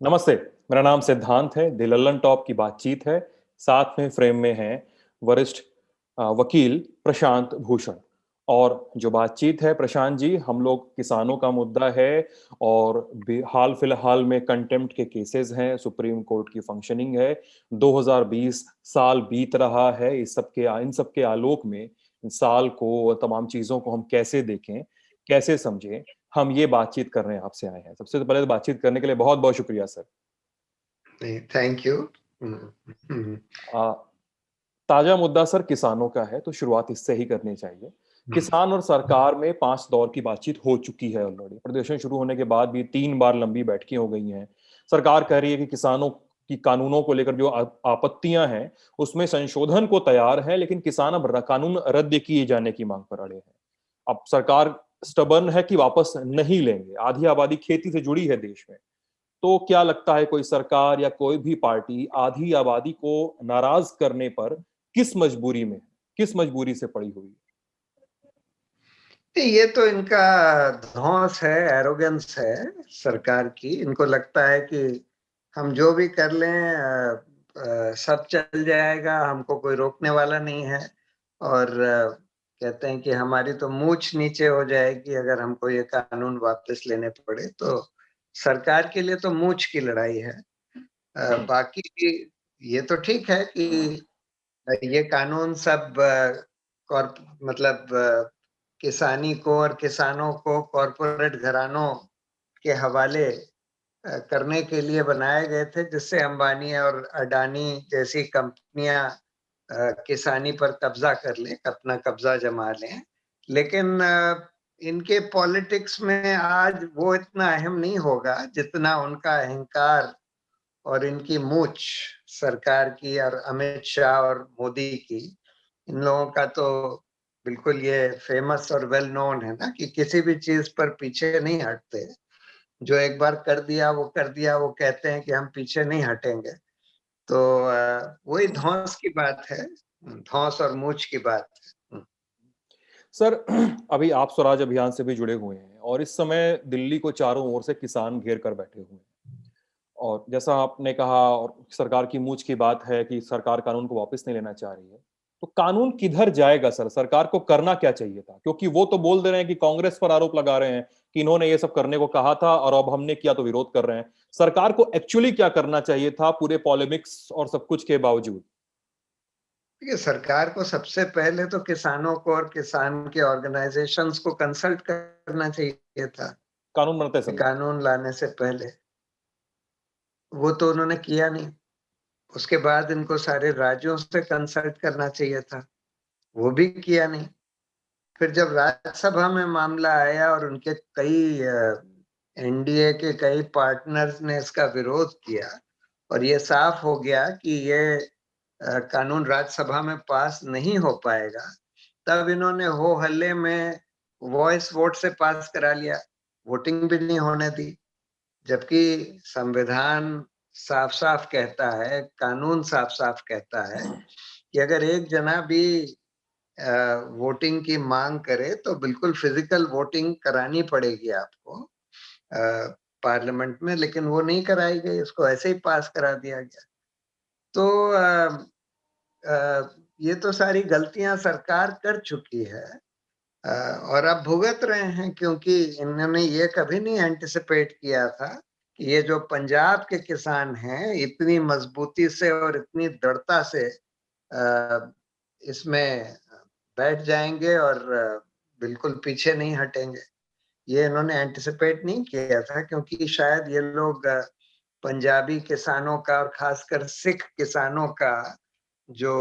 नमस्ते। मेरा नाम सिद्धांत है। द लल्लन टॉप की बातचीत है। साथ में फ्रेम में हैं वरिष्ठ वकील प्रशांत भूषण। और जो बातचीत है प्रशांत जी, हम लोग किसानों का मुद्दा है और हाल फिलहाल में कंटेम्प्ट के केसेस हैं, सुप्रीम कोर्ट की फंक्शनिंग है। 2020 साल बीत रहा है। इन सब के आलोक में इस साल को, तमाम चीजों को हम कैसे देखें, कैसे समझें, हम ये बातचीत कर रहे हैं, आपसे आए हैं। सबसे पहले तो बातचीत करने के लिए बहुत बहुत शुक्रिया सर। Thank you. आ, ताजा मुद्दा सर किसानों का है, तो शुरुआत इससे ही करनी चाहिए। किसान और सरकार में 5 दौर की बातचीत हो चुकी है ऑलरेडी। प्रदर्शन शुरू होने के बाद भी 3 बार लंबी बैठकें हो गई हैं। सरकार कह रही है कि किसानों की कानूनों को लेकर जो आपत्तियां हैं उसमें संशोधन को तैयार है, लेकिन किसान अब कानून रद्द किए जाने की मांग पर अड़े हैं। अब सरकार स्टबर्न है कि वापस नहीं लेंगे। आधी आबादी खेती से जुड़ी है देश में। तो क्या लगता है, कोई सरकार या कोई भी पार्टी आधी आबादी को नाराज करने पर किस मजबूरी में, किस मजबूरी से पड़ी हुई है? ये तो इनका धौंस है, एरोगेंस है सरकार की। इनको लगता है कि हम जो भी कर लें सब चल जाएगा, हमको कोई रोकने वाला नहीं है। और कहते हैं कि हमारी तो मूंछ नीचे हो जाएगी अगर हमको ये कानून वापस लेने पड़े। तो सरकार के लिए तो मूंछ की लड़ाई है। बाकी ये तो ठीक है कि ये कानून सब मतलब किसानी को और किसानों को कॉरपोरेट घरानों के हवाले करने के लिए बनाए गए थे, जिससे अंबानी और अडानी जैसी कंपनियां किसानी पर कब्जा कर लें, अपना कब्जा जमा लें। लेकिन इनके पॉलिटिक्स में आज वो इतना अहम नहीं होगा जितना उनका अहंकार और इनकी मूंछ सरकार की और अमित शाह और मोदी की। इन लोगों का तो बिल्कुल ये फेमस और वेल नोन है ना कि किसी भी चीज पर पीछे नहीं हटते। जो एक बार कर दिया वो कर दिया, वो कहते हैं कि हम पीछे नहीं हटेंगे। तो वही धौंस की बात है, धौंस और मूंछ की बात है। सर, अभी आप स्वराज अभियान से भी जुड़े हुए हैं और इस समय दिल्ली को चारों ओर से किसान घेर कर बैठे हुए हैं। और जैसा आपने कहा, और सरकार की मूंछ की बात है कि सरकार कानून को वापस नहीं लेना चाह रही है, तो कानून किधर जाएगा सर? सरकार को करना क्या चाहिए था? क्योंकि वो तो बोल दे रहे हैं कि कांग्रेस पर आरोप लगा रहे हैं कि इन्होंने ये सब करने को कहा था और अब हमने किया तो विरोध कर रहे हैं। सरकार को एक्चुअली क्या करना चाहिए था पूरे पॉलेमिक्स और सब कुछ के बावजूद? देखिए, सरकार को सबसे पहले तो किसानों को और किसान के ऑर्गेनाइजेशंस को कंसल्ट करना चाहिए था कानून बनते समय। कानून लाने से पहले। वो तो उन्होंने किया नहीं। उसके बाद इनको सारे राज्यों से कंसल्ट करना चाहिए था, वो भी किया नहीं। फिर जब राज्यसभा में मामला आया और उनके कई एनडीए के कई पार्टनर्स ने इसका विरोध किया और ये साफ हो गया कि ये कानून राज्यसभा में पास नहीं हो पाएगा, तब इन्होंने हो हल्ले में वॉइस वोट से पास करा लिया, वोटिंग भी नहीं होने दी। जबकि संविधान साफ साफ कहता है, कानून साफ साफ कहता है कि अगर एक जना भी वोटिंग की मांग करे तो बिल्कुल फिजिकल वोटिंग करानी पड़ेगी आपको पार्लियामेंट में। लेकिन वो नहीं कराई गई, उसको ऐसे ही पास करा दिया गया। तो ये तो सारी गलतियां सरकार कर चुकी है और अब भुगत रहे हैं, क्योंकि इन्होंने ये कभी नहीं एंटिसिपेट किया था कि ये जो पंजाब के किसान हैं इतनी मजबूती से और इतनी दृढ़ता से इसमें बैठ जाएंगे और बिल्कुल पीछे नहीं हटेंगे। ये इन्होंने एंटिसिपेट नहीं किया था, क्योंकि शायद ये लोग पंजाबी किसानों का और खासकर सिख किसानों का जो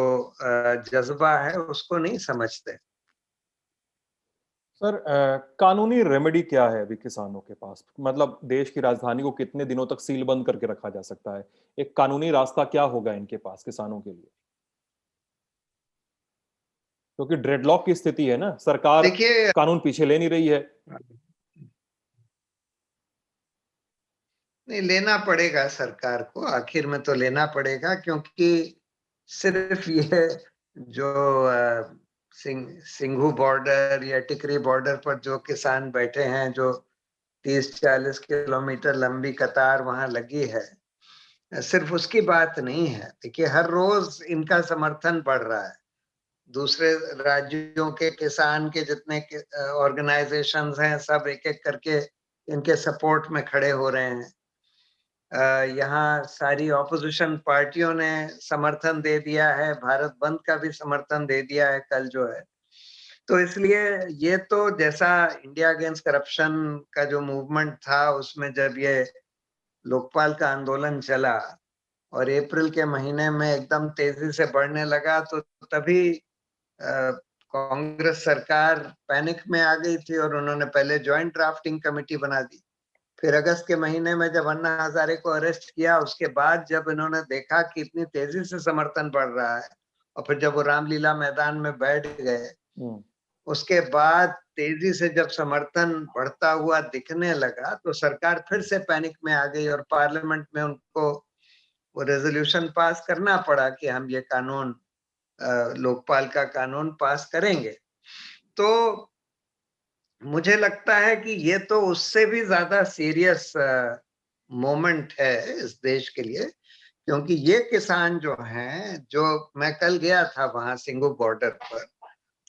जज्बा है उसको नहीं समझते। सर, कानूनी रेमेडी क्या है अभी किसानों के पास? मतलब देश की राजधानी को कितने दिनों तक सील बंद करके रखा जा सकता है? एक कानूनी रास्ता क्या होगा इनके पास किसानों के लिए? क्योंकि ड्रेडलॉक की स्थिति है ना, सरकार देखिए, कानून पीछे ले नहीं रही है। नहीं लेना पड़ेगा सरकार को, आखिर में तो लेना पड़ेगा, क्योंकि सिर्फ ये जो सिंघू बॉर्डर या टिकरी बॉर्डर पर जो किसान बैठे हैं, जो 30-40 किलोमीटर लंबी कतार वहां लगी है। सिर्फ उसकी बात नहीं है, देखिए हर रोज इनका समर्थन बढ़ रहा है। दूसरे राज्यों के किसान के जितने ऑर्गेनाइजेशंस हैं, सब एक एक करके इनके सपोर्ट में खड़े हो रहे हैं। यहाँ सारी ऑपोजिशन पार्टियों ने समर्थन दे दिया है, भारत बंद का भी समर्थन दे दिया है कल जो है। तो इसलिए ये तो जैसा इंडिया अगेंस्ट करप्शन का जो मूवमेंट था, उसमें जब ये लोकपाल का आंदोलन चला और अप्रैल के महीने में एकदम तेजी से बढ़ने लगा, तो तभी कांग्रेस सरकार पैनिक में आ गई थी और उन्होंने पहले ज्वाइंट ड्राफ्टिंग कमेटी बना दी। फिर अगस्त के महीने में जब अन्ना हजारे को अरेस्ट किया, उसके बाद जब इन्होंने देखा कि इतनी तेजी से समर्थन बढ़ रहा है, और फिर जब वो रामलीला मैदान में बैठ गए, उसके बाद तेजी से जब समर्थन बढ़ता हुआ दिखने लगा, तो सरकार फिर से पैनिक में आ गई और पार्लियामेंट में उनको वो रेजोल्यूशन पास करना पड़ा कि हम ये कानून, लोकपाल का कानून पास करेंगे। तो मुझे लगता है कि ये तो उससे भी ज्यादा सीरियस मोमेंट है इस देश के लिए, क्योंकि ये किसान जो हैं, जो मैं कल गया था वहां सिंगू बॉर्डर पर,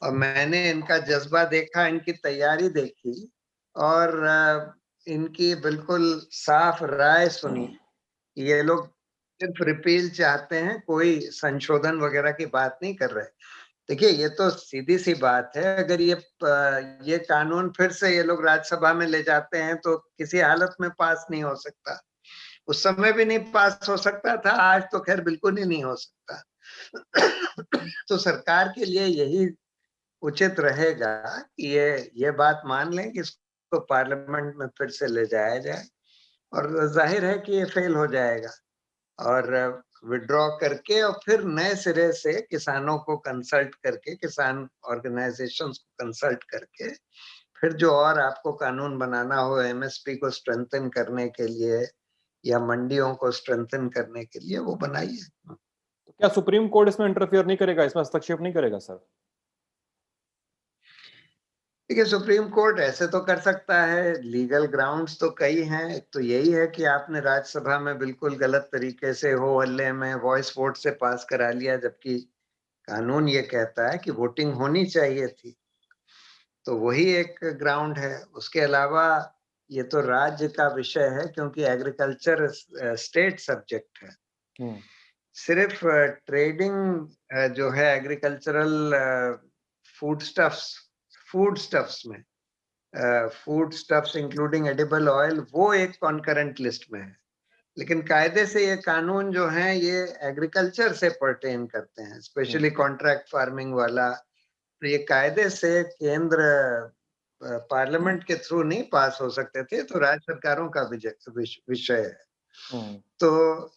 और मैंने इनका जज्बा देखा, इनकी तैयारी देखी, और इनकी बिल्कुल साफ राय सुनी। ये लोग सिर्फ रिपील चाहते हैं, कोई संशोधन वगैरह की बात नहीं कर रहे। देखिए ये तो सीधी सी बात है, अगर ये कानून फिर से ये लोग राज्यसभा में ले जाते हैं तो किसी हालत में पास नहीं हो सकता। उस समय भी नहीं पास हो सकता था, आज तो खैर बिल्कुल ही नहीं हो सकता। तो सरकार के लिए यही उचित रहेगा कि ये बात मान लें कि इसको पार्लियामेंट में फिर से ले जाया जाए, और जाहिर है कि ये फेल हो जाएगा, और विड्रॉ करके और फिर नए सिरे से किसानों को कंसल्ट करके, किसान ऑर्गेनाइजेशंस को कंसल्ट करके, फिर जो और आपको कानून बनाना हो एमएसपी को स्ट्रेंथन करने के लिए या मंडियों को स्ट्रेंथन करने के लिए, वो बनाइए। तो क्या सुप्रीम कोर्ट इसमें इंटरफियर नहीं करेगा, इसमें हस्तक्षेप नहीं करेगा सर? देखिए सुप्रीम कोर्ट ऐसे तो कर सकता है, लीगल ग्राउंड्स तो कई हैं। एक तो यही है कि आपने राज्यसभा में बिल्कुल गलत तरीके से हो हल्ले में वॉइस वोट से पास करा लिया, जबकि कानून ये कहता है कि वोटिंग होनी चाहिए थी। तो वही एक ग्राउंड है। उसके अलावा ये तो राज्य का विषय है, क्योंकि एग्रीकल्चर स्टेट सब्जेक्ट है। सिर्फ ट्रेडिंग जो है एग्रीकल्चरल फूड स्टफ्स में, food stuffs including edible oil, वो एक कॉन्करेंट लिस्ट में है। लेकिन कायदे से ये कानून जो है ये एग्रीकल्चर से पर्टेन करते हैं, स्पेशली कॉन्ट्रैक्ट फार्मिंग वाला। तो ये कायदे से केंद्र पार्लियामेंट के थ्रू नहीं पास हो सकते थे, तो राज्य सरकारों का विषय है। तो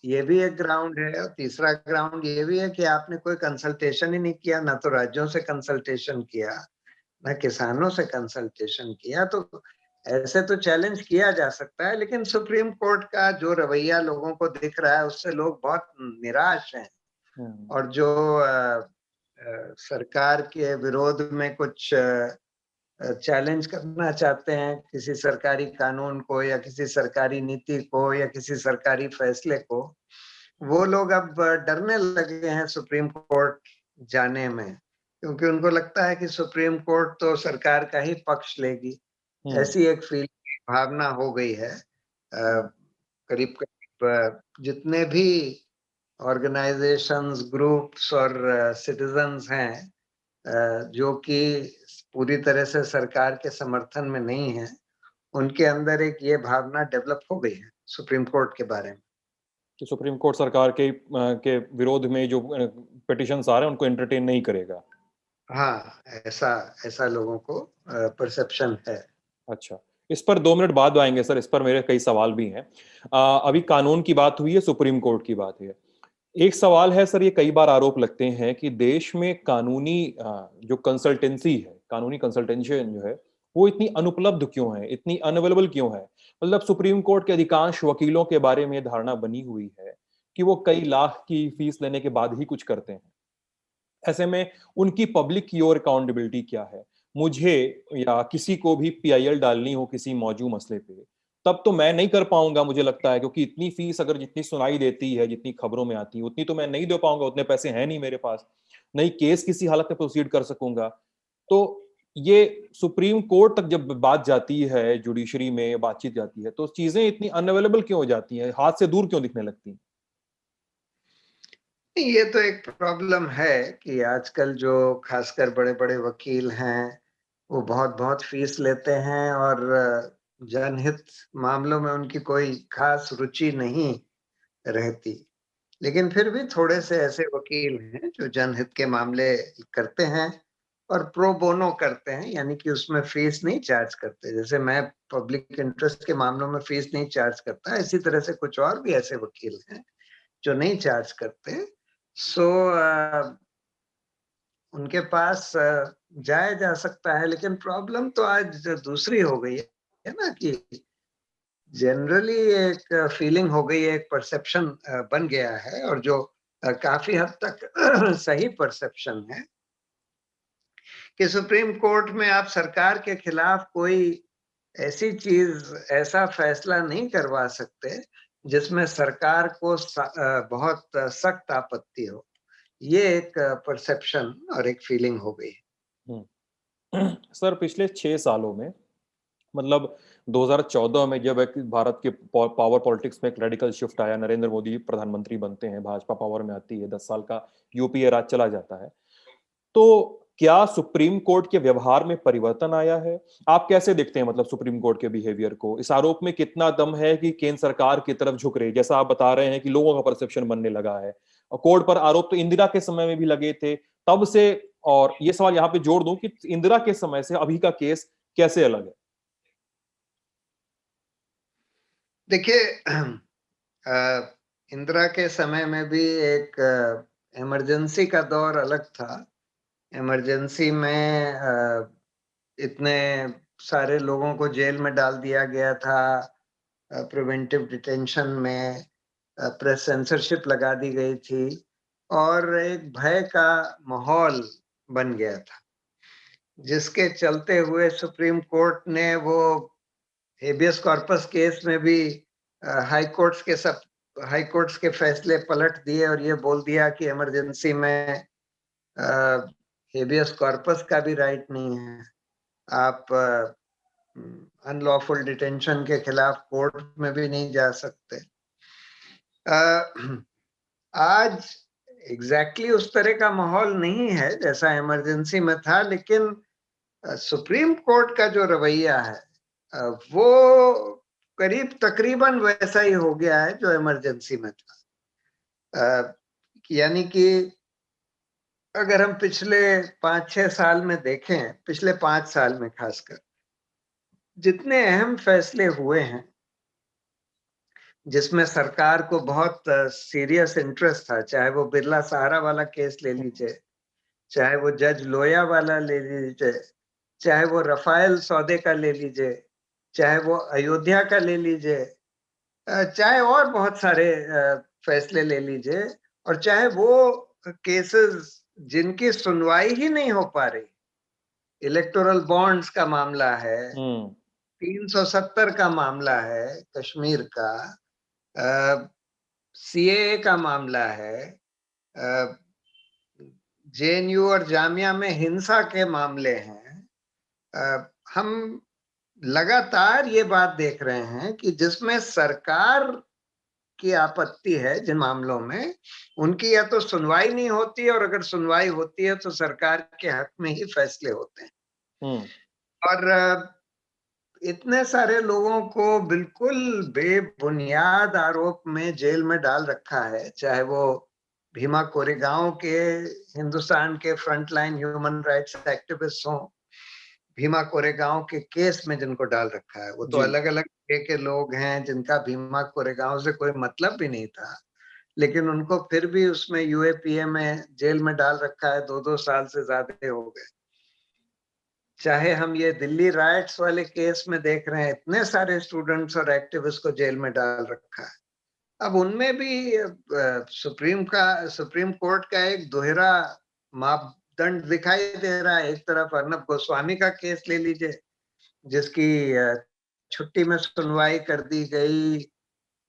ये भी एक ग्राउंड है। और तीसरा ग्राउंड ये भी है कि आपने कोई कंसल्टेशन ही नहीं किया, ना तो राज्यों से कंसल्टेशन किया, ना किसानों से कंसल्टेशन किया। तो ऐसे तो चैलेंज किया जा सकता है, लेकिन सुप्रीम कोर्ट का जो रवैया लोगों को दिख रहा है, उससे लोग बहुत निराश हैं। और जो सरकार के विरोध में कुछ चैलेंज करना चाहते हैं किसी सरकारी कानून को या किसी सरकारी नीति को या किसी सरकारी फैसले को, वो लोग अब डरने लगे हैं सुप्रीम कोर्ट जाने में, क्योंकि उनको लगता है कि सुप्रीम कोर्ट तो सरकार का ही पक्ष लेगी। ऐसी एक फीलिंग, भावना हो गई है। करीब करीब जितने भी ऑर्गेनाइजेशंस, ग्रुप्स और सिटीजन्स हैं जो कि पूरी तरह से सरकार के समर्थन में नहीं है, उनके अंदर एक ये भावना डेवलप हो गई है सुप्रीम कोर्ट के बारे में कि सुप्रीम कोर्ट सरकार के विरोध में जो पिटिशंस आ रहे हैं उनको एंटरटेन नहीं करेगा। हाँ, ऐसा ऐसा लोगों को परसेप्शन है। अच्छा, इस पर 2 मिनट बाद आएंगे सर, इस पर मेरे कई सवाल भी हैं। अभी कानून की बात हुई है, सुप्रीम कोर्ट की बात है। एक सवाल है सर, ये कई बार आरोप लगते हैं कि देश में कानूनी जो कंसल्टेंसी है, कानूनी कंसल्टेशन जो है, वो इतनी अनुपलब्ध क्यों है, इतनी अनअवेलेबल क्यों है? मतलब सुप्रीम कोर्ट के अधिकांश वकीलों के बारे में धारणा बनी हुई है कि वो कई लाख की फीस लेने के बाद ही कुछ करते हैं। ऐसे में उनकी पब्लिक की ओर अकाउंटेबिलिटी क्या है? मुझे या किसी को भी पीआईएल डालनी हो किसी मौजूद मसले पे, तब तो मैं नहीं कर पाऊंगा मुझे लगता है, क्योंकि इतनी फीस अगर जितनी सुनाई देती है, जितनी खबरों में आती है, उतनी तो मैं नहीं दे पाऊंगा, उतने पैसे हैं नहीं मेरे पास, नहीं केस किसी हालत में प्रोसीड कर सकूंगा। तो ये सुप्रीम कोर्ट तक जब बात जाती है, जुडिशरी में बातचीत जाती है, तो चीजें इतनी अनअवेलेबल क्यों हो जाती हैं, हाथ से दूर क्यों दिखने लगती हैं? ये तो एक प्रॉब्लम है कि आजकल जो खासकर बड़े-बड़े वकील हैं, वो बहुत-बहुत फीस लेते हैं और जनहित मामलों में उनकी कोई खास रुचि नहीं रहती। लेकिन फिर भी थोड़े से ऐसे वकील हैं जो जनहित के मामले करते हैं और प्रो बोनो करते हैं, यानी कि उसमें फीस नहीं चार्ज करते। जैसे मैं पब्लिक इंटरेस्ट के मामलों में फीस नहीं चार्ज करता, इसी तरह से कुछ और भी ऐसे वकील हैं जो नहीं चार्ज करते। सो उनके पास जाया जा सकता है, लेकिन प्रॉब्लम तो आज दूसरी हो गई है ना, कि जनरली एक फीलिंग हो गई है, एक परसेप्शन बन गया है, और जो काफी हद तक सही परसेप्शन है कि सुप्रीम कोर्ट में आप सरकार के खिलाफ कोई ऐसी चीज, ऐसा फैसला नहीं करवा सकते जिसमें सरकार को बहुत सख्त आपत्ति हो। ये एक परसेप्शन और एक फीलिंग हो गई। सर पिछले 6 सालों में, मतलब 2014 में जब एक भारत के पावर पॉलिटिक्स में एक रेडिकल शिफ्ट आया, नरेंद्र मोदी प्रधानमंत्री बनते हैं, भाजपा पावर में आती है, 10 साल का यूपीए राज चला जाता है, तो क्या सुप्रीम कोर्ट के व्यवहार में परिवर्तन आया है? आप कैसे देखते हैं, मतलब सुप्रीम कोर्ट के बिहेवियर को? इस आरोप में कितना दम है कि केंद्र सरकार की तरफ झुक रही है, जैसा आप बता रहे हैं कि लोगों का परसेप्शन बनने लगा है, और कोर्ट पर आरोप तो इंदिरा के समय में भी लगे थे तब से, और ये सवाल यहां पे जोड़ दूं कि इंदिरा के समय से अभी का केस कैसे अलग है? देखिए, इंदिरा के समय में भी एक इमरजेंसी का दौर अलग था। इमरजेंसी में इतने सारे लोगों को जेल में डाल दिया गया था, प्रिवेंटिव डिटेंशन में, प्रेस सेंसरशिप लगा दी गई थी और एक भय का माहौल बन गया था, जिसके चलते हुए सुप्रीम कोर्ट ने वो हेबियस कॉर्पस केस में भी हाई कोर्ट्स के फैसले पलट दिए और ये बोल दिया कि इमरजेंसी में हेबियस कॉर्पस का भी राइट नहीं है। आप अनलॉफुल डिटेंशन के खिलाफ कोर्ट में भी नहीं जा सकते। आज एग्जैक्टली उस तरह का माहौल नहीं है जैसा इमरजेंसी में था, लेकिन सुप्रीम कोर्ट का जो रवैया है वो करीब तकरीबन वैसा ही हो गया है जो इमरजेंसी में था। यानी कि अगर हम पिछले 5-6 साल में देखें, पिछले 5 साल में खासकर जितने अहम फैसले हुए हैं जिसमें सरकार को बहुत सीरियस इंटरेस्ट था, चाहे वो बिरला सहारा वाला केस ले लीजिए, चाहे वो जज लोया वाला ले लीजिए, चाहे वो रफाल सौदे का ले लीजिए, चाहे वो अयोध्या का ले लीजिए, चाहे और बहुत सारे फैसले ले लीजिए, और चाहे वो केसेस जिनकी सुनवाई ही नहीं हो पा रही, इलेक्टोरल बॉन्ड्स का मामला है, 370 का मामला है कश्मीर का, सीएए का मामला है, जेएनयू और जामिया में हिंसा के मामले हैं। हम लगातार ये बात देख रहे हैं कि जिसमें सरकार की आपत्ति है, जिन मामलों में उनकी या तो सुनवाई नहीं होती, और अगर सुनवाई होती है तो सरकार के हक में ही फैसले होते हैं। और इतने सारे लोगों को बिल्कुल बेबुनियाद आरोप में जेल में डाल रखा है, चाहे वो भीमा कोरेगांव के हिंदुस्तान के फ्रंटलाइन ह्यूमन राइट्स एक्टिविस्ट हों, भीमा कोरेगांव के केस में जिनको डाल रखा है, वो तो अलग अलग के लोग हैं जिनका भीमा कोरेगांव से कोई मतलब भी नहीं था, लेकिन उनको फिर भी उसमें यूएपीए में जेल में डाल रखा है, 2-2 साल से ज्यादा हो गए। चाहे हम ये दिल्ली राइट्स वाले केस में देख रहे हैं, इतने सारे स्टूडेंट्स और एक्टिविस्ट को जेल में डाल रखा है। अब उनमें भी सुप्रीम कोर्ट का एक दोहरा मापदंड दिखाई दे रहा है। एक तरफ अर्नब गोस्वामी का केस ले लीजिए, जिसकी छुट्टी में सुनवाई कर दी गई,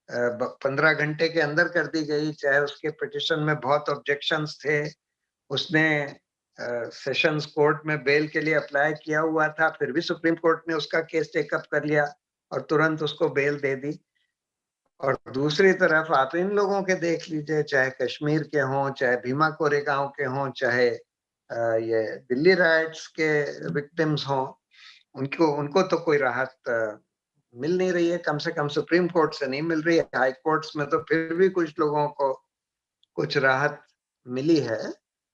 15 घंटे के अंदर कर दी गई, चाहे उसके पिटिशन में बहुत ऑब्जेक्शंस थे। उसने सेशंस कोर्ट में बेल के लिए अप्लाई किया हुआ था, फिर भी सुप्रीम कोर्ट ने उसका केस टेकअप कर लिया और तुरंत उसको बेल दे दी। और दूसरी तरफ आप इन लोगों के देख लीजिए, चाहे कश्मीर के हों, चाहे भीमा कोरेगांव के हों, चाहे ये दिल्ली राइट्स के विक्टिम्स हों, उनको उनको तो कोई राहत मिल नहीं रही है। कम से कम सुप्रीम कोर्ट से नहीं मिल रही है। हाई कोर्ट्स में तो फिर भी कुछ लोगों को कुछ राहत मिली है।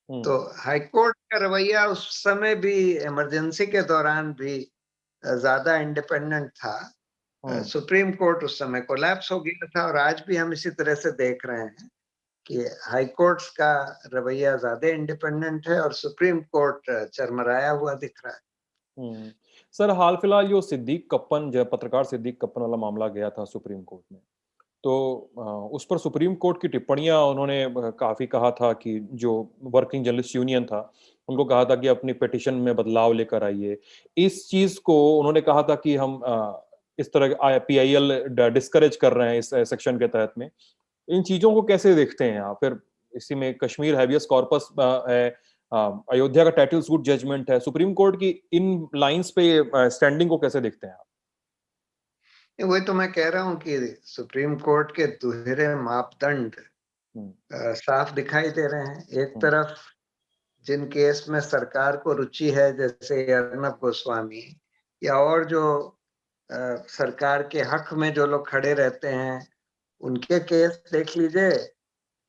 तो हाई कोर्ट का रवैया उस समय भी, इमरजेंसी के दौरान भी ज्यादा इंडिपेंडेंट था। सुप्रीम कोर्ट उस समय कोलैप्स हो गया था, और आज भी हम इसी तरह से देख रहे हैं कि हाई कोर्ट्स का रवैया ज्यादा इंडिपेंडेंट है और सुप्रीम कोर्ट चरमराया हुआ दिख रहा है। सर, हाल फिलहाल जो सिद्दीक कप्पन, जो पत्रकार सिद्दीक कप्पन वाला मामला गया था सुप्रीम कोर्ट में, तो उस पर सुप्रीम कोर्ट की टिप्पणियां उन्होंने काफी कहा था कि जो वर्किंग जर्नलिस्ट यूनियन था, उनको कहा था कि अपनी पिटिशन में बदलाव लेकर आइए। इस चीज को उन्होंने कहा था कि हम इस तरह PIL डिस्करेज कर रहे हैं इस सेक्शन के तहत में। इन चीजों को कैसे देखते हैं आप? फिर इसी में कश्मीर हैबियस कॉर्पस है, अयोध्या का टाइटल सूट जजमेंट है, सुप्रीम कोर्ट की इन लाइंस पे स्टैंडिंग को कैसे देखते हैं आप? वही तो मैं कह रहा हूँ कि सुप्रीम कोर्ट के दोहरे मापदंड साफ दिखाई दे रहे हैं। एक तरफ जिन केस में सरकार को रुचि है, जैसे अर्नब गोस्वामी, या और जो सरकार के हक में जो लोग खड़े रहते हैं, उनके केस देख लीजिए,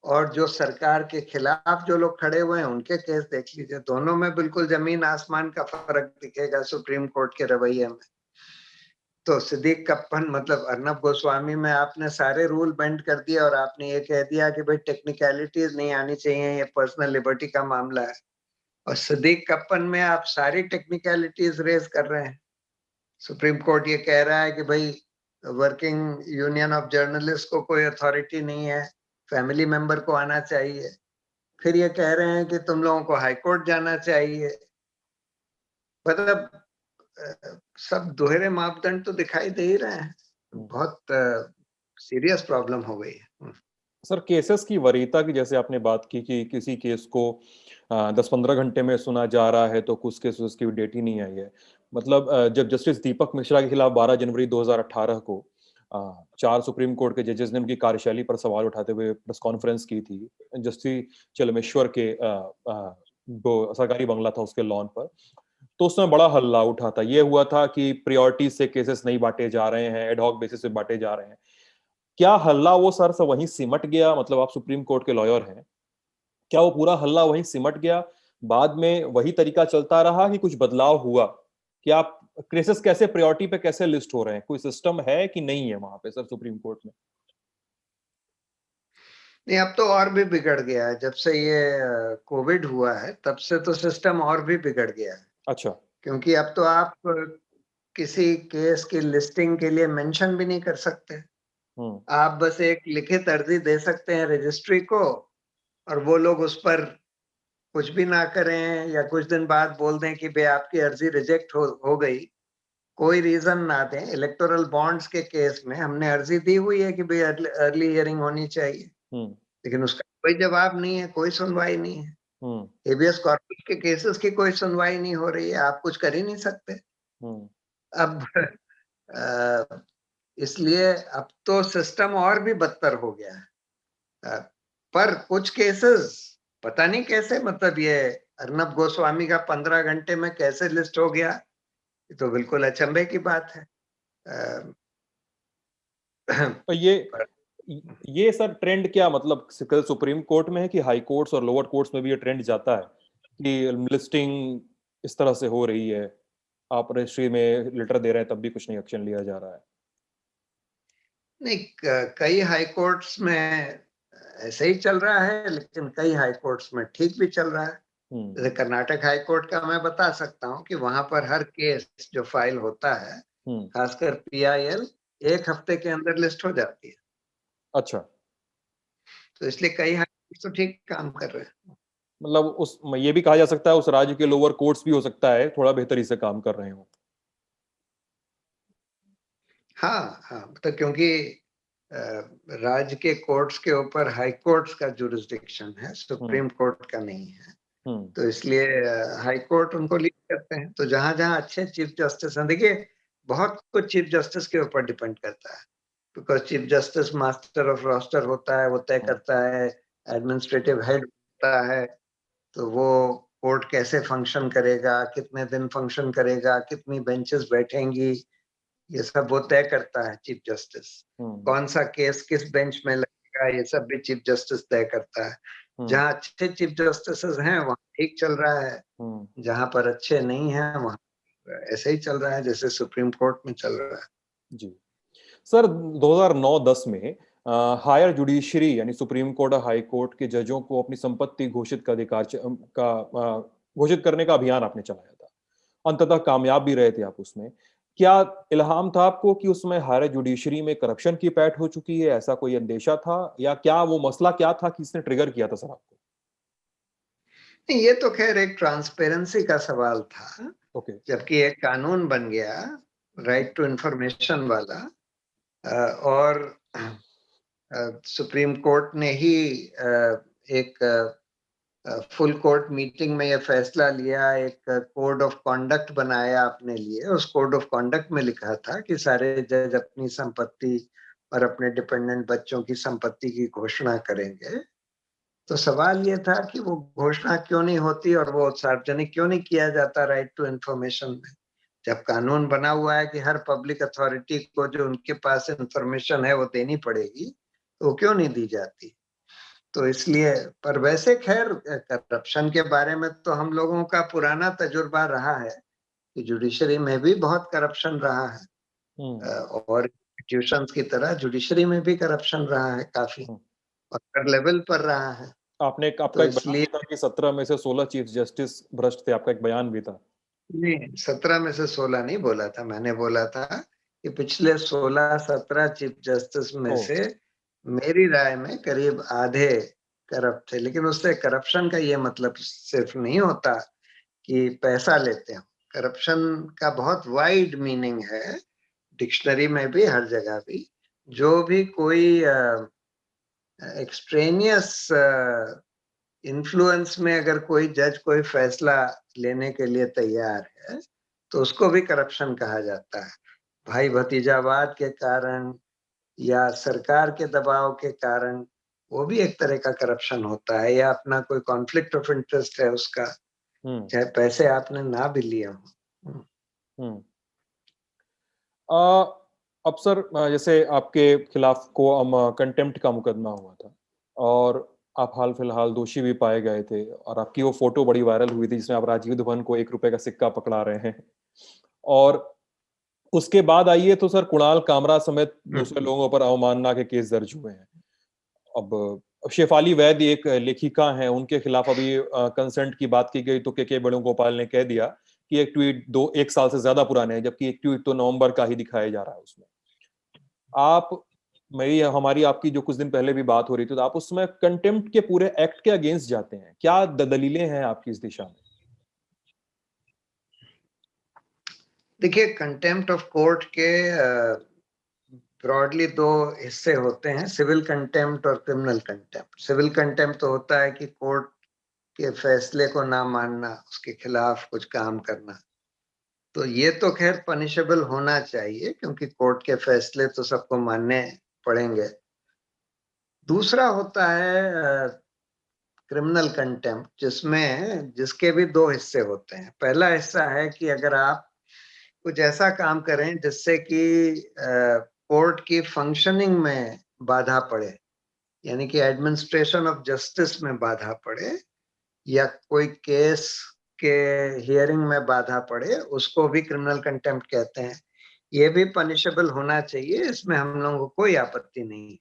और जो सरकार के खिलाफ जो लोग खड़े हुए हैं उनके केस देख लीजिए। दोनों में बिल्कुल जमीन आसमान का फर्क दिखेगा सुप्रीम कोर्ट के रवैये में। तो सिद्दीक कप्पन मतलब अर्नब गोस्वामी में आपने सारे रूल बेंड कर दिए, और आपने ये कह दिया कि भाई टेक्निकलिटीज नहीं आनी चाहिए, ये पर्सनल लिबर्टी का मामला है। और सिद्दीक कप्पन में आप सारी टेक्निकलिटीज रेज कर रहे हैं। सुप्रीम कोर्ट ये कह रहा है कि भाई वर्किंग यूनियन ऑफ जर्नलिस्ट को कोई अथॉरिटी नहीं है, फैमिली मेंबर को आना चाहिए। फिर ये कह रहे हैं कि तुम लोगों को हाई कोर्ट जाना चाहिए। मतलब सब दोहरे मापदंड तो दिखाई दे ही रहे हैं। बहुत सीरियस प्रॉब्लम हो गई है। सर, केसेस की वरीयता की जैसे आपने बात की कि किसी केस को 10-15 घंटे में सुना जा रहा है, तो कुछ केसेस की डेट ही नहीं आई है। मतलब जब जस्टिस दीपक मिश्रा के खिलाफ 12 जनवरी 2018 को 4 सुप्रीम कोर्ट के जजेस ने उनकी कार्यशैली पर सवाल उठाते हुए प्रेस कॉन्फ्रेंस की थी, जस्टिस चलमेश्वर के जो सरकारी बंगला था उसके लॉन पर, तो उसमें बड़ा हल्ला उठा था। ये हुआ था कि प्रायोरिटी से केसेस नहीं बांटे जा रहे हैं, एडहॉक बेसिस पे बांटे जा रहे हैं। क्या हल्ला वो सर से वहीं सिमट गया? मतलब आप सुप्रीम कोर्ट के लॉयर हैं, क्या वो पूरा हल्ला वहीं सिमट गया? बाद में वही तरीका चलता रहा कि कुछ बदलाव हुआ? कि आप केसेस कैसे प्रायोरिटी पे कैसे लिस्ट हो रहे हैं? कोई सिस्टम है कि नहीं है वहां पे सर सुप्रीम कोर्ट में? नहीं, अब तो और भी बिगड़ गया है। जब से ये कोविड हुआ है तब से तो सिस्टम और भी बिगड़ गया है। अच्छा। क्योंकि अब तो आप किसी केस की लिस्टिंग के लिए मेंशन भी नहीं कर सकते। आप बस एक लिखित अर्जी दे सकते हैं रजिस्ट्री को, और वो लोग उस पर कुछ भी ना करें, या कुछ दिन बाद बोल दें कि भाई आपकी अर्जी रिजेक्ट हो गई, कोई रीजन ना दें। इलेक्टोरल बॉन्ड्स के केस में हमने अर्जी दी हुई है कि भाई अर्ली हियरिंग होनी चाहिए, लेकिन उसका कोई जवाब नहीं है, कोई सुनवाई नहीं है। हेबियस कॉर्पस के केसेस की कोई सुनवाई नहीं हो रही है, आप कुछ कर ही नहीं सकते। अब इसलिए अब तो सिस्टम और भी बदतर हो गया है। पर कुछ केसेस पता नहीं कैसे, मतलब ये अर्नब गोस्वामी का 15 घंटे में कैसे लिस्ट हो गया, ये तो बिल्कुल अचंभे की बात है। तो ये सर ट्रेंड क्या, मतलब सुप्रीम कोर्ट में है कि हाई कोर्ट्स और लोअर कोर्ट्स में भी ये ट्रेंड जाता है कि लिस्टिंग इस तरह से हो रही है, आप रजिस्ट्री में लेटर दे रहे हैं तब भी कुछ नहीं एक्शन लिया जा रहा है? नहीं, कई हाई कोर्ट्स में ऐसे ही चल रहा है, लेकिन कई हाई कोर्ट्स में ठीक भी चल रहा है। जैसे कर्नाटक हाई कोर्ट का मैं बता सकता हूँ कि वहां पर हर केस जो फाइल होता है, खासकर PIL, 1 हफ्ते के अंदर लिस्ट हो जाती है। अच्छा। तो इसलिए कई हाई कोर्ट तो ठीक काम कर रहे हैं। मतलब उस ये भी कहा जा सकता है उस राज्य के लोअर कोर्ट्स भी हो सकता है थोड़ा बेहतरी से काम कर रहे हो। हाँ, हाँ, तो क्योंकि अ, राज्य के कोर्ट्स के ऊपर हाई कोर्ट्स का जुरिस्डिक्शन है, सुप्रीम कोर्ट का नहीं है। तो इसलिए हाई कोर्ट उनको लीड करते हैं। तो जहां-जहां अच्छे चीफ जस्टिस हैं, देखिए बहुत कुछ चीफ जस्टिस के ऊपर डिपेंड करता है, because chief justice master of roster होता है, वो तय करता है, एडमिनिस्ट्रेटिव हेड होता है, तो वो कोर्ट कैसे फंक्शन करेगा, कितने दिन फंक्शन करेगा, कितनी बेंचेस बैठेंगी, ये सब वो तय करता है चीफ जस्टिस। कौन सा केस किस बेंच में लगेगा, ये सब भी चीफ जस्टिस तय करता है। जहाँ अच्छे चीफ जस्टिस हैं वहाँ ठीक चल रहा है, जहाँ पर अच्छे नहीं हैं वहाँ ऐसे ही चल रहा है जैसे सुप्रीम कोर्ट में चल रहा है। जी सर, 2009-10 में हायर जुडिशरी यानी सुप्रीम कोर्ट और हाई कोर्ट के जजों को अपनी संपत्ति घोषित का अधिकार घोषित करने का अभियान आपने चलाया था। अंततः कामयाब भी रहे थे आप उसमें। क्या इल्हाम था आपको कि उसमें हायर जुडिशरी में करप्शन की पैठ हो चुकी है, ऐसा कोई अंदेशा था, या क्या वो मसला क्या था कि इसने ट्रिगर किया था सर आपको? ये तो खैर एक ट्रांसपेरेंसी का सवाल था। ओके। जबकि एक कानून बन गया राइट टू इंफॉर्मेशन वाला, और सुप्रीम कोर्ट ने ही एक फुल कोर्ट मीटिंग में ये फैसला लिया, एक कोड ऑफ कॉन्डक्ट बनाया अपने लिए। उस कोड ऑफ कॉन्डक्ट में लिखा था कि सारे जज अपनी संपत्ति और अपने डिपेंडेंट बच्चों की संपत्ति की घोषणा करेंगे। तो सवाल ये था कि वो घोषणा क्यों नहीं होती और वो सार्वजनिक क्यों नहीं किया जाता राइट टू इंफॉर्मेशन में। जब कानून बना हुआ है कि हर पब्लिक अथॉरिटी को जो उनके पास इंफॉर्मेशन है वो देनी पड़ेगी, तो वो क्यों नहीं दी जाती। तो इसलिए, पर वैसे खैर करप्शन के बारे में तो हम लोगों का पुराना तजुर्बा रहा है कि जुडिशरी में भी बहुत करप्शन रहा है, और इंस्टीट्यूशंस की तरह जुडिशरी में भी करप्शन रहा है काफी, और हर लेवल पर रहा है। आपने तो आपका एक बयान इसलिए भी था कि 17 में से 16 चीफ जस्टिस भ्रष्ट थे, आपका एक बयान भी था। नहीं, 17 में से 16 नहीं बोला था मैंने, बोला था कि पिछले 16-17 चीफ जस्टिस में ओह! से मेरी राय में करीब आधे करप्ट थे। लेकिन उससे करप्शन का ये मतलब सिर्फ नहीं होता कि पैसा लेते हो। करप्शन का बहुत वाइड मीनिंग है, डिक्शनरी में भी हर जगह भी। जो भी कोई एक्सट्रेनियस इन्फ्लुएंस में अगर कोई जज कोई फैसला लेने के लिए तैयार है, तो उसको भी करप्शन कहा जाता है। भाई भतीजावाद के कारण या सरकार के दबाव के कारण वो भी एक तरह का करप्शन होता है, या अपना कोई कॉन्फ्लिक्ट ऑफ इंटरेस्ट है उसका, चाहे पैसे आपने ना भी लिए हों। अब सर, जैसे आपके खिलाफ को कंटेम्प्ट का मुकदमा हुआ था और आप हाल फिलहाल दोषी भी पाए गए थे, और आपकी वो फोटो बड़ी वायरल हुई थी जिसमें आप राजीव धवन को 1 रुपए का सिक्का पकड़ा रहे हैं। और उसके बाद आइए तो सर, कुणाल कामरा समेत दूसरे लोगों पर अवमानना के केस दर्ज हुए हैं। अब शेफाली वैद्य एक लेखिका हैं, उनके खिलाफ अभी कंसेंट की बात की गई तो के वेणुगोपाल ने कह दिया कि एक ट्वीट 1 साल से ज्यादा पुराने है, जबकि एक ट्वीट तो नवंबर का ही दिखाया जा रहा है उसमें। आप मेरी हमारी आपकी जो कुछ दिन पहले भी बात हो रही थी, तो आप उसमें कंटेम्प्ट के पूरे एक्ट के अगेंस्ट जाते हैं। क्या दलीलें हैं आपकी इस दिशा में? देखिए, कंटेम्प्ट ऑफ कोर्ट के ब्रॉडली दो हिस्से होते हैं, सिविल कंटेम्प्ट और क्रिमिनल कंटेम्प्ट। सिविल कंटेम्प्ट तो होता है कि कोर्ट के फैसले को ना मानना, उसके खिलाफ कुछ काम करना। तो ये तो खैर पनिशेबल होना चाहिए, क्योंकि कोर्ट के फैसले तो सबको मानने पड़ेंगे। दूसरा होता है क्रिमिनल कंटेम्प्ट, जिसके भी दो हिस्से होते हैं। पहला हिस्सा है कि अगर आप कुछ ऐसा काम करें जिससे कि कोर्ट की फंक्शनिंग में बाधा पड़े, यानी कि एडमिनिस्ट्रेशन ऑफ जस्टिस में बाधा पड़े, या कोई केस के हियरिंग में बाधा पड़े, उसको भी क्रिमिनल कंटेम्प्ट कहते हैं। ये भी पनिशेबल होना चाहिए, इसमें हम लोगों को कोई आपत्ति नहीं।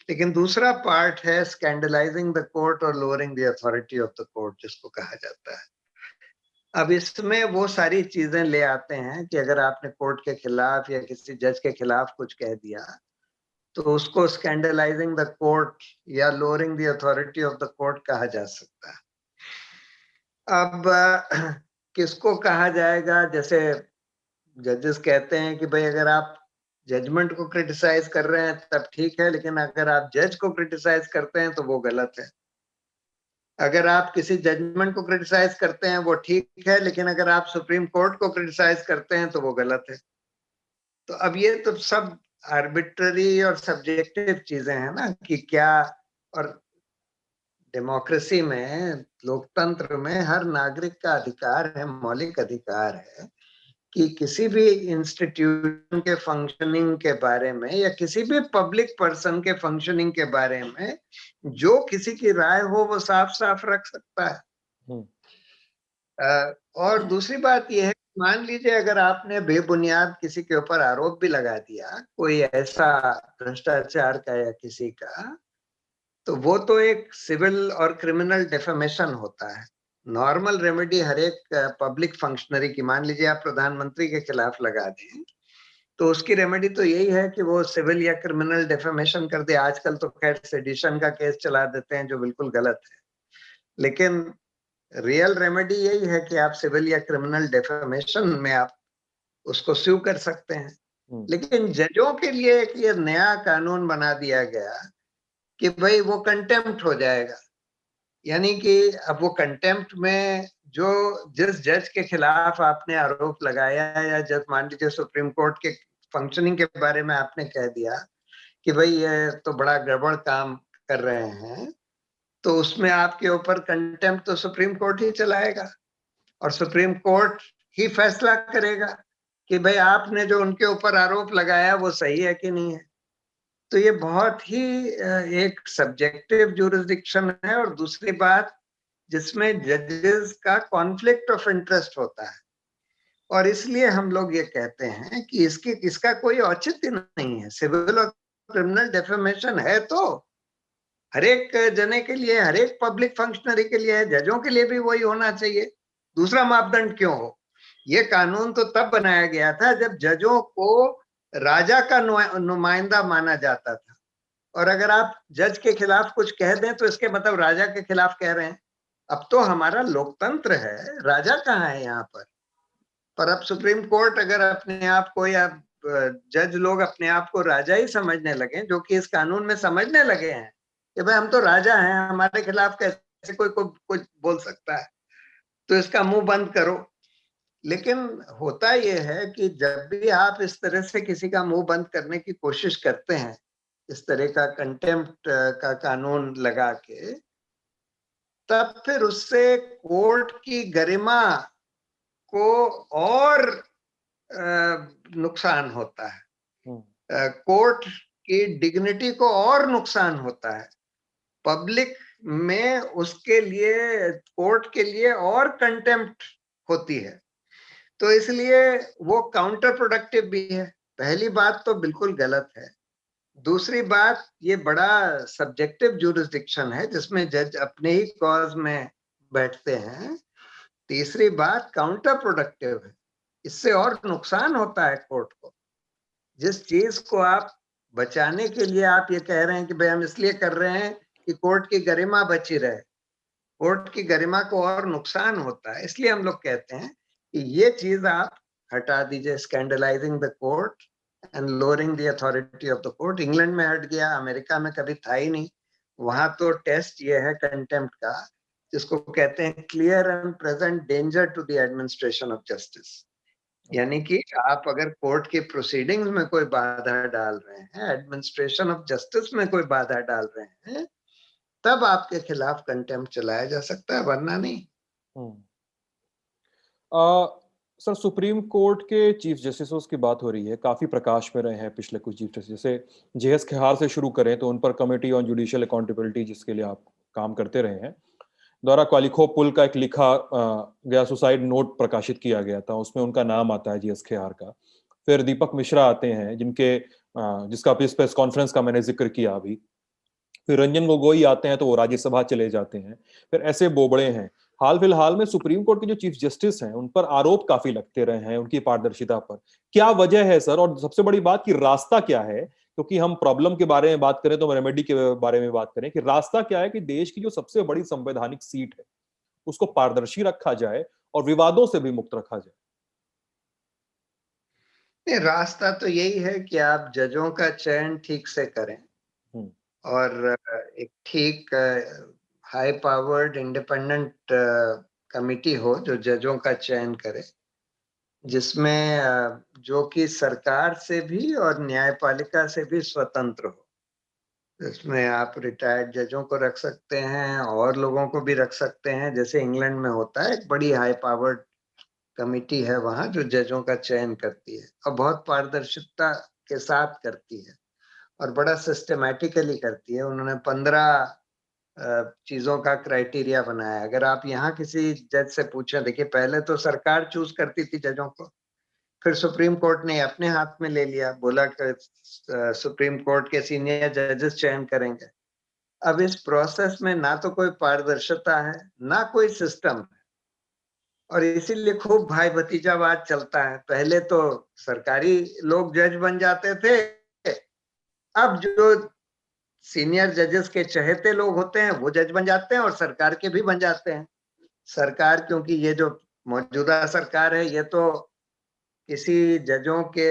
लेकिन दूसरा पार्ट है स्कैंडलाइजिंग द कोर्ट और lowering the authority of the court, जिसको कहा जाता है। अब इसमें वो सारी चीजें ले आते हैं कि अगर आपने कोर्ट के खिलाफ या किसी जज के खिलाफ कुछ कह दिया, तो उसको स्कैंडलाइजिंग द कोर्ट या lowering the authority of the court कहा जा सकता है। अब किसको कहा जाएगा? जैसे जजेस कहते हैं कि भाई अगर आप जजमेंट को क्रिटिसाइज कर रहे हैं तब ठीक है, लेकिन अगर आप जज को क्रिटिसाइज करते हैं तो वो गलत है। अगर आप किसी जजमेंट को क्रिटिसाइज करते हैं वो ठीक है, लेकिन अगर आप सुप्रीम कोर्ट को क्रिटिसाइज करते हैं तो वो गलत है। तो अब ये तो सब आर्बिट्ररी और सब्जेक्टिव चीजें हैं ना, कि क्या। और डेमोक्रेसी में, लोकतंत्र में हर नागरिक का अधिकार है, मौलिक अधिकार है कि किसी भी इंस्टीट्यूशन के फंक्शनिंग के बारे में या किसी भी पब्लिक पर्सन के फंक्शनिंग के बारे में जो किसी की राय हो वो साफ साफ रख सकता है। और दूसरी बात यह है, मान लीजिए अगर आपने बेबुनियाद किसी के ऊपर आरोप भी लगा दिया, कोई ऐसा भ्रष्टाचार का या किसी का, तो वो तो एक सिविल और क्रिमिनल डिफेमेशन होता है। नॉर्मल रेमेडी हर एक पब्लिक फंक्शनरी की, मान लीजिए आप प्रधानमंत्री के खिलाफ लगा दें, तो उसकी रेमेडी तो यही है कि वो सिविल या क्रिमिनल डिफेमेशन कर दे। आजकल तो खैर सेडिशन का केस चला देते हैं जो बिल्कुल गलत है, लेकिन रियल रेमेडी यही है कि आप सिविल या क्रिमिनल डिफेमेशन में आप उसको स्यू कर सकते हैं। लेकिन जजों के लिए एक ये नया कानून बना दिया गया कि भाई वो कंटेम्प्ट हो जाएगा। यानी कि अब वो कंटेम्प्ट में जो जिस जज के खिलाफ आपने आरोप लगाया, या जज मान लीजिए सुप्रीम कोर्ट के फंक्शनिंग के बारे में आपने कह दिया कि भाई ये तो बड़ा गड़बड़ काम कर रहे हैं, तो उसमें आपके ऊपर कंटेम्प्ट तो सुप्रीम कोर्ट ही चलाएगा और सुप्रीम कोर्ट ही फैसला करेगा कि भाई आपने जो उनके ऊपर आरोप लगाया वो सही है कि नहीं है। तो ये बहुत ही एक सब्जेक्टिव ज्यूरिसडिक्शन है। और दूसरी बात, जिसमें जजेस का कॉन्फ्लिक्ट ऑफ इंटरेस्ट होता है, और इसलिए हम लोग ये कहते हैं कि इसका कोई औचित्य नहीं है। सिविल और क्रिमिनल डेफेमेशन है तो हर एक जने के लिए, हर एक पब्लिक फंक्शनरी के लिए है, जजों के लिए भी वही होना चाहिए। दूसरा मापदंड क्यों हो? ये कानून तो तब बनाया गया था जब जजों को राजा का नुमाइंदा माना जाता था, और अगर आप जज के खिलाफ कुछ कह दें तो इसके मतलब राजा के खिलाफ कह रहे हैं। अब तो हमारा लोकतंत्र है, राजा कहाँ है यहाँ पर अब सुप्रीम कोर्ट अगर अपने आप को, या जज लोग अपने आप को राजा ही समझने लगे, जो कि इस कानून में समझने लगे हैं कि भाई हम तो राजा हैं, हमारे खिलाफ कैसे कोई कुछ बोल सकता है, तो इसका मुंह बंद करो। लेकिन होता यह है कि जब भी आप इस तरह से किसी का मुंह बंद करने की कोशिश करते हैं, इस तरह का कंटेम्प्ट का कानून लगा के, तब फिर उससे कोर्ट की गरिमा को और नुकसान होता है, कोर्ट की डिग्निटी को और नुकसान होता है, पब्लिक में उसके लिए, कोर्ट के लिए और कंटेम्प्ट होती है। तो इसलिए वो काउंटर प्रोडक्टिव भी है। पहली बात तो बिल्कुल गलत है। दूसरी बात, ये बड़ा सब्जेक्टिव ज्यूरिसडिक्शन है जिसमें जज अपने ही कॉज में बैठते हैं। तीसरी बात काउंटर प्रोडक्टिव है, इससे और नुकसान होता है कोर्ट को। जिस चीज को आप बचाने के लिए आप ये कह रहे हैं कि भाई हम इसलिए कर रहे हैं कि कोर्ट की गरिमा बची रहे, कोर्ट की गरिमा को और नुकसान होता है। इसलिए हम लोग कहते हैं कि ये चीज आप हटा दीजिए, scandalising the court and lowering the authority of the court. England में हट गया, अमेरिका में कभी था ही नहीं। वहां तो टेस्ट ये है कंटेम्प्ट का, जिसको कहते हैं clear and present danger to the administration of justice. यानी कि आप अगर कोर्ट के प्रोसीडिंग्स में कोई बाधा डाल रहे हैं, एडमिनिस्ट्रेशन ऑफ जस्टिस में कोई बाधा डाल रहे हैं, तब आपके खिलाफ कंटेम्प्ट चलाया जा सकता है, वरना नहीं। सर, सुप्रीम कोर्ट के चीफ जस्टिस की बात हो रही है, काफी प्रकाश में रहे हैं पिछले कुछ चीफ जस्टिस। जैसे जेएस खेहार से शुरू करें तो उन पर कमेटी ऑन जुडिशियल अकाउंटेबिलिटी, जिसके लिए आप काम करते रहे हैं, द्वारा क्वालिखो पुल का एक लिखा गया सुसाइड नोट प्रकाशित किया गया था, उसमें उनका नाम आता है जेएस खेहार का। फिर दीपक मिश्रा आते हैं, जिसका प्रेस कॉन्फ्रेंस का मैंने जिक्र किया अभी। फिर रंजन गोगोई आते हैं तो वो राज्यसभा चले जाते हैं। फिर ऐसे बोबड़े हैं। हाल फिलहाल में सुप्रीम कोर्ट के जो चीफ जस्टिस हैं उन पर आरोप काफी लगते रहे हैं उनकी पारदर्शिता पर। क्या वजह है सर? और सबसे बड़ी बात कि रास्ता क्या है? क्योंकि हम प्रॉब्लम के बारे में बात करें तो रेमेडी के बारे में बात करें कि रास्ता क्या है कि देश की जो सबसे बड़ी संवैधानिक सीट है उसको पारदर्शी रखा जाए और विवादों से भी मुक्त रखा जाए? नहीं, रास्ता तो यही है कि आप जजों का चयन ठीक से करें और एक ठीक हाई पावर्ड इंडिपेंडेंट कमिटी हो जो जजों का चयन करे, जिसमें जो कि सरकार से भी और न्यायपालिका से भी स्वतंत्र हो। इसमें आप रिटायर्ड जजों को रख सकते हैं और लोगों को भी रख सकते हैं, जैसे इंग्लैंड में होता है, एक बड़ी हाई पावर्ड कमिटी है वहां जो जजों का चयन करती है और बहुत पारदर्शिता के साथ करती है और बड़ा सिस्टमैटिकली करती है। उन्होंने 15 चीजों का क्राइटेरिया बनाया। अगर आप यहाँ किसी जज से पूछें, देखिए पहले तो सरकार चूज करती थी जजों को, फिर सुप्रीम कोर्ट ने अपने हाथ में ले लिया, बोला कि सुप्रीम कोर्ट के सीनियर जजेस चयन करेंगे। अब इस प्रोसेस में ना तो कोई पारदर्शिता है, ना कोई सिस्टम है और इसीलिए खूब भाई भतीजावाद चलता है। पहले तो सरकारी लोग जज बन जाते थे, अब जो सीनियर जजेस के चहेते लोग होते हैं वो जज बन जाते हैं और सरकार के भी बन जाते हैं। सरकार, क्योंकि ये जो मौजूदा सरकार है ये तो किसी जजों के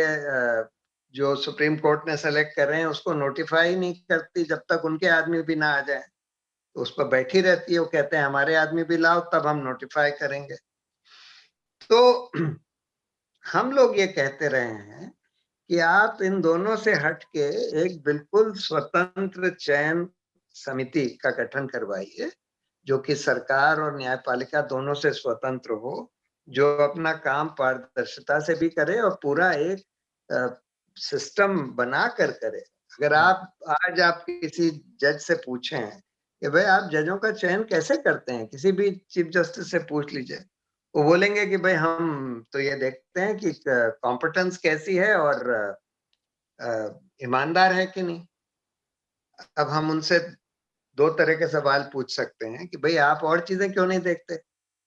जो सुप्रीम कोर्ट ने सेलेक्ट कर रहे हैं उसको नोटिफाई नहीं करती जब तक उनके आदमी भी ना आ जाए, तो उस पर बैठी रहती है। वो कहते हैं हमारे आदमी भी लाओ तब हम नोटिफाई करेंगे। तो हम लोग ये कहते रहे हैं कि आप इन दोनों से हटके एक बिल्कुल स्वतंत्र चयन समिति का गठन करवाइए जो कि सरकार और न्यायपालिका दोनों से स्वतंत्र हो, जो अपना काम पारदर्शिता से भी करे और पूरा एक सिस्टम बना कर करे। अगर आप किसी जज से पूछें कि भाई आप जजों का चयन कैसे करते हैं, किसी भी चीफ जस्टिस से पूछ लीजिए, वो बोलेंगे कि भाई हम तो ये देखते हैं कि कॉम्पिटेंस कैसी है और ईमानदार है कि नहीं। अब हम उनसे दो तरह के सवाल पूछ सकते हैं कि भाई आप और चीजें क्यों नहीं देखते,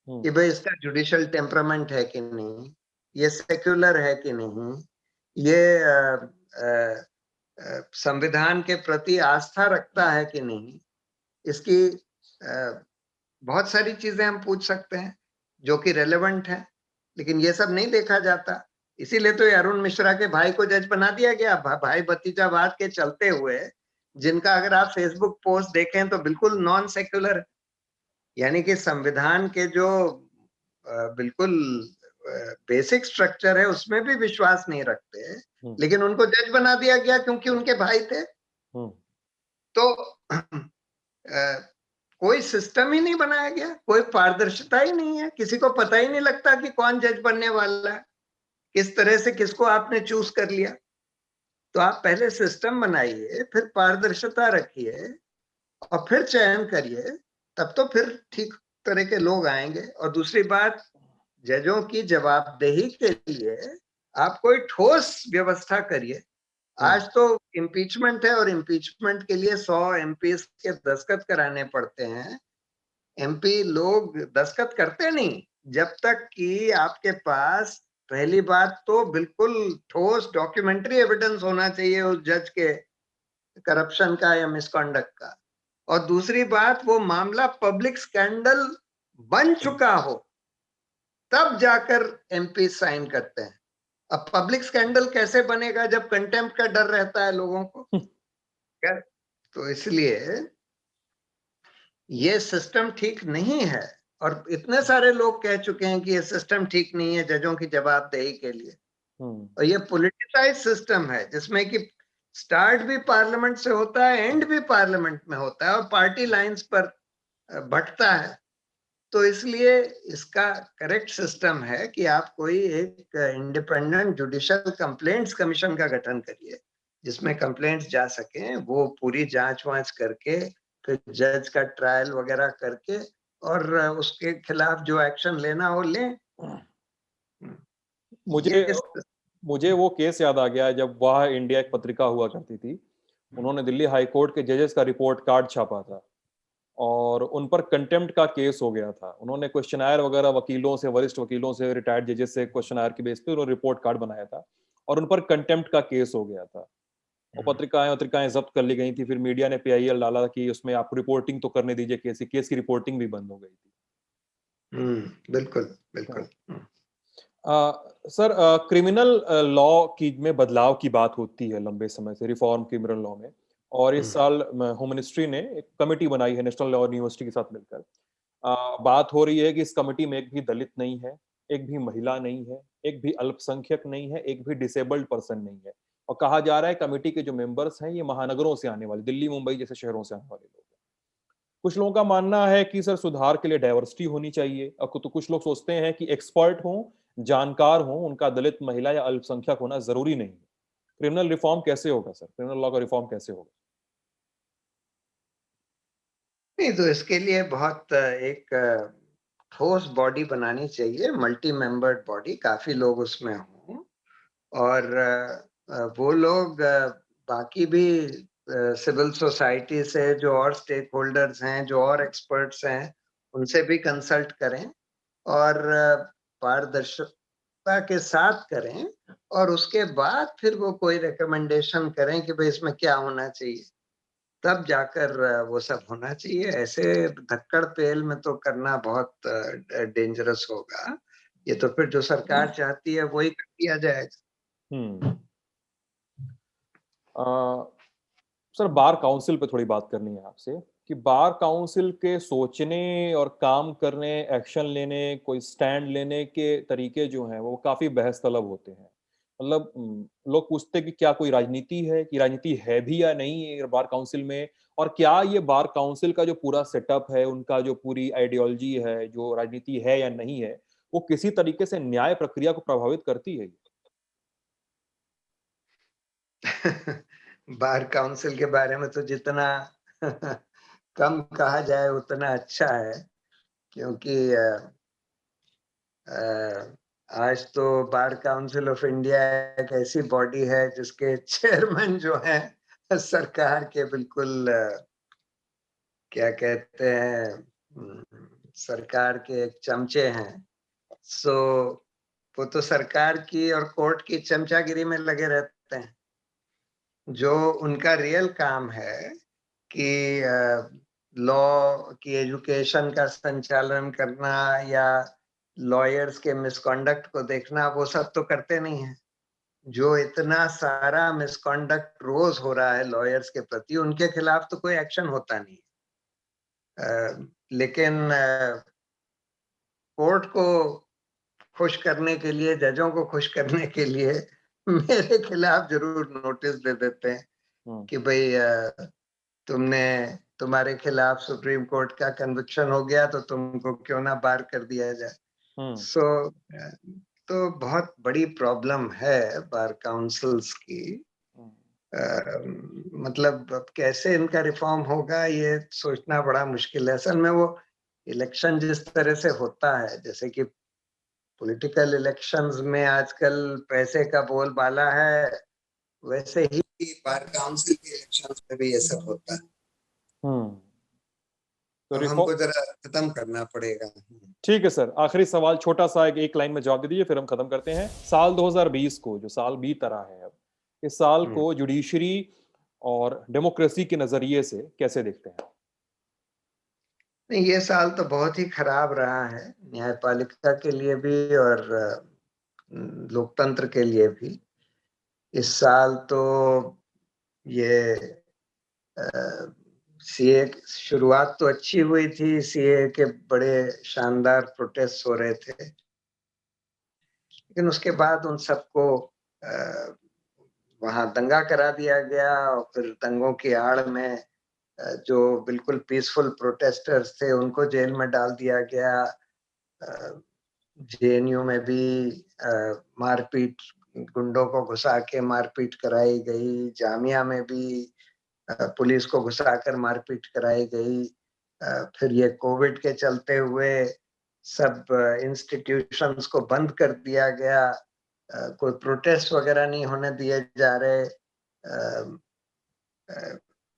कि भाई इसका जुडिशियल टेम्परामेंट है कि नहीं, ये सेक्युलर है कि नहीं, ये संविधान के प्रति आस्था रखता है कि नहीं। इसकी बहुत सारी चीजें हम पूछ सकते हैं जो कि रेलेवेंट है, लेकिन ये सब नहीं देखा जाता। इसीलिए तो अरुण मिश्रा के भाई को जज बना दिया गया, भाई भतीजावाद के चलते हुए, जिनका अगर आप फेसबुक पोस्ट देखें तो बिल्कुल नॉन सेक्युलर, यानी कि संविधान के जो बिल्कुल बेसिक स्ट्रक्चर है उसमें भी विश्वास नहीं रखते, लेकिन उनको जज बना दिया गया क्योंकि उनके भाई थे। तो कोई सिस्टम ही नहीं बनाया गया, कोई पारदर्शिता ही नहीं है, किसी को पता ही नहीं लगता कि कौन जज बनने वाला है, किस तरह से किसको आपने चूज कर लिया। तो आप पहले सिस्टम बनाइए, फिर पारदर्शिता रखिए और फिर चयन करिए, तब तो फिर ठीक तरह के लोग आएंगे। और दूसरी बात, जजों की जवाबदेही के लिए आप कोई ठोस व्यवस्था करिए। आज तो इम्पीचमेंट है और इम्पीचमेंट के लिए 100 एमपी के दस्तखत कराने पड़ते हैं। एमपी लोग दस्तखत करते नहीं जब तक कि आपके पास पहली बात तो बिल्कुल ठोस डॉक्यूमेंट्री एविडेंस होना चाहिए उस जज के करप्शन का या मिसकॉन्डक्ट का, और दूसरी बात वो मामला पब्लिक स्कैंडल बन चुका हो, तब जाकर एमपी साइन करते हैं। अब पब्लिक स्कैंडल कैसे बनेगा जब कंटेम्प्ट का डर रहता है लोगों को। तो इसलिए ये सिस्टम ठीक नहीं है और इतने सारे लोग कह चुके हैं कि ये सिस्टम ठीक नहीं है जजों की जवाबदेही के लिए। और ये पॉलिटिसाइज सिस्टम है जिसमें कि स्टार्ट भी पार्लियामेंट से होता है, एंड भी पार्लियामेंट में होता है और पार्टी लाइंस पर बंटता है। तो इसलिए इसका करेक्ट सिस्टम है कि आप कोई एक इंडिपेंडेंट जुडिशियल कंप्लेंट्स कमीशन का गठन करिए जिसमें कंप्लेंट्स जा सके, वो पूरी जांच वांच करके फिर जज का ट्रायल वगैरह करके और उसके खिलाफ जो एक्शन लेना हो लें। मुझे मुझे वो केस याद आ गया जब वह इंडिया एक पत्रिका हुआ करती थी, उन्होंने दिल्ली हाई कोर्ट के जजेस का रिपोर्ट कार्ड छापा था और उन पर कंटेम्प्ट का केस हो गया था। उन्होंने क्वेश्चनायर वगैरह वकीलों से, वरिष्ठ वकीलों से, रिटायर्ड जजेस से क्वेश्चनायर के बेस पे उन्होंने रिपोर्ट कार्ड बनाया था और उन पर कंटेम्प्ट का केस हो गया था और पत्रिकाएं जब्त कर ली गई थी। फिर मीडिया ने पीआईएल डाला कि उसमें आपको रिपोर्टिंग तो करने दीजिए, केस की रिपोर्टिंग भी बंद हो गई थी। बिल्कुल, बिल्कुल। सर, क्रिमिनल लॉ की में बदलाव की बात होती है लंबे समय से, रिफॉर्म क्रिमिनल लॉ में, और इस साल होम मिनिस्ट्री ने एक कमेटी बनाई है नेशनल लॉ यूनिवर्सिटी के साथ मिलकर। बात हो रही है कि इस कमेटी में एक भी दलित नहीं है, एक भी महिला नहीं है, एक भी अल्पसंख्यक नहीं है, एक भी डिसेबल्ड पर्सन नहीं है, और कहा जा रहा है कमेटी के जो मेंबर्स हैं ये महानगरों से आने वाले, दिल्ली मुंबई जैसे शहरों से आने वाले लोग हैं। कुछ लोगों का मानना है कि सर सुधार के लिए डाइवर्सिटी होनी चाहिए, और तो कुछ लोग सोचते हैं कि एक्सपर्ट हों, जानकार हों, उनका दलित, महिला या अल्पसंख्यक होना जरूरी नहीं है। क्रिमिनल रिफॉर्म कैसे होगा सर? क्रिमिनल लॉ का रिफॉर्म कैसे होगा? नहीं, तो इसके लिए बहुत एक ठोस बॉडी बनानी चाहिए, मल्टी मेंबर्ड बॉडी, काफी लोग उसमें हों, और वो लोग बाकी भी सिविल सोसाइटी से जो और स्टेक होल्डर्स हैं, जो और एक्सपर्ट्स हैं, उनसे भी कंसल्ट करें, और पारदर्शिता के साथ करें, और उसके बाद फिर वो कोई रिकमेंडेशन करें कि भाई इसमें क्या होना चाहिए, तब जाकर वो सब होना चाहिए। ऐसे धक्कड़ पेल में तो करना बहुत डेंजरस होगा। ये तो फिर जो सरकार चाहती है वही कर दिया जाएगा। हम्म। सर, बार काउंसिल पे थोड़ी बात करनी है आपसे कि बार काउंसिल के सोचने और काम करने, एक्शन लेने, कोई स्टैंड लेने के तरीके जो हैं वो काफी बहस तलब होते हैं। मतलब लोग पूछते हैं कि क्या कोई राजनीति है, कि राजनीति है भी या नहीं है बार काउंसिल में, और क्या ये बार काउंसिल का जो पूरा सेटअप है, उनका जो पूरी आइडियोलॉजी है, जो राजनीति है या नहीं है, वो किसी तरीके से न्याय प्रक्रिया को प्रभावित करती है? बार काउंसिल के बारे में तो जितना कम कहा जाए उतना अच्छा है, क्योंकि आज तो बार काउंसिल ऑफ इंडिया एक ऐसी बॉडी है जिसके चेयरमैन जो हैं सरकार के बिल्कुल क्या कहते हैं, सरकार के एक चमचे हैं। सो वो तो सरकार की और कोर्ट की चमचागिरी में लगे रहते हैं। जो उनका रियल काम है कि लॉ की एजुकेशन का संचालन करना या लॉयर्स के मिसकॉन्डक्ट को देखना, वो सब तो करते नहीं है। जो इतना सारा मिसकॉन्डक्ट रोज हो रहा है लॉयर्स के प्रति, उनके खिलाफ तो कोई एक्शन होता नहीं। लेकिन कोर्ट को खुश करने के लिए, जजों को खुश करने के लिए मेरे खिलाफ जरूर नोटिस दे देते हैं कि भाई तुमने, तुम्हारे खिलाफ सुप्रीम कोर्ट का कन्विक्शन हो गया तो तुमको क्यों ना बार कर दिया जाए। सो तो बहुत बड़ी प्रॉब्लम है बार काउंसिल्स की। मतलब अब कैसे इनका रिफॉर्म होगा ये सोचना बड़ा मुश्किल है। असल में वो इलेक्शन जिस तरह से होता है, जैसे कि पॉलिटिकल इलेक्शंस में आजकल पैसे का बोलबाला है, वैसे ही बार काउंसिल के इलेक्शंस में भी ये सब होता है। तो अब हमको जरा खत्म करना पड़ेगा। ठीक है सर, आखिरी सवाल छोटा सा एक लाइन में जवाब दे दीजिए, फिर हम खत्म करते हैं। साल 2020 को, जो साल बीत रहा है अब, इस साल को जुडिशरी और डेमोक्रेसी के नजरिए से कैसे देखते हैं? नहीं, ये साल तो बहुत ही खराब रहा है, न्यायपालिका के लिए भी और लोकतंत्र के लिए भी। इस साल तो ये सीए शुरुआत तो अच्छी हुई थी, सीए के बड़े शानदार प्रोटेस्ट हो रहे थे, लेकिन उसके बाद उन सबको वहां दंगा करा दिया गया, और फिर दंगों की आड़ में जो बिल्कुल पीसफुल प्रोटेस्टर्स थे उनको जेल में डाल दिया गया। जेएनयू में भी मारपीट, गुंडों को घुसा के मारपीट कराई गई। जामिया में भी पुलिस को घुसाकर मारपीट कराई गई। फिर ये कोविड के चलते हुए सब इंस्टीट्यूशंस को बंद कर दिया गया। कोई प्रोटेस्ट वगैरह नहीं होने दिए जा रहे।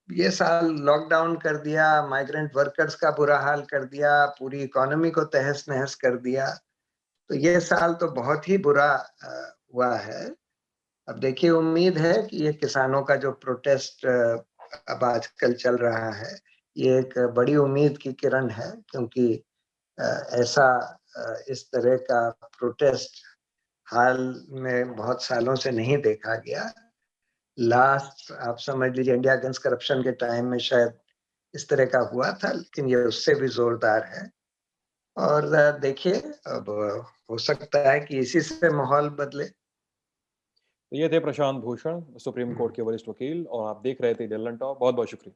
ये साल लॉकडाउन कर दिया, माइग्रेंट वर्कर्स का बुरा हाल कर दिया, पूरी इकोनॉमी को तहस नहस कर दिया। तो ये साल तो बहुत ही बुरा हुआ है। अब देखिए, उम्मीद है कि ये किसानों का जो प्रोटेस्ट अब आजकल चल रहा है, ये एक बड़ी उम्मीद की किरण है, क्योंकि ऐसा इस तरह का प्रोटेस्ट हाल में बहुत सालों से नहीं देखा गया। लास्ट आप समझ लीजिए इंडिया अगेंस्ट करप्शन के टाइम में शायद इस तरह का हुआ था, लेकिन ये उससे भी जोरदार है। और देखिए अब हो सकता है कि इसी से माहौल बदले। तो ये थे प्रशांत भूषण, सुप्रीम कोर्ट के वरिष्ठ वकील, और आप देख रहे थे दिल्लन टॉप। बहुत बहुत शुक्रिया।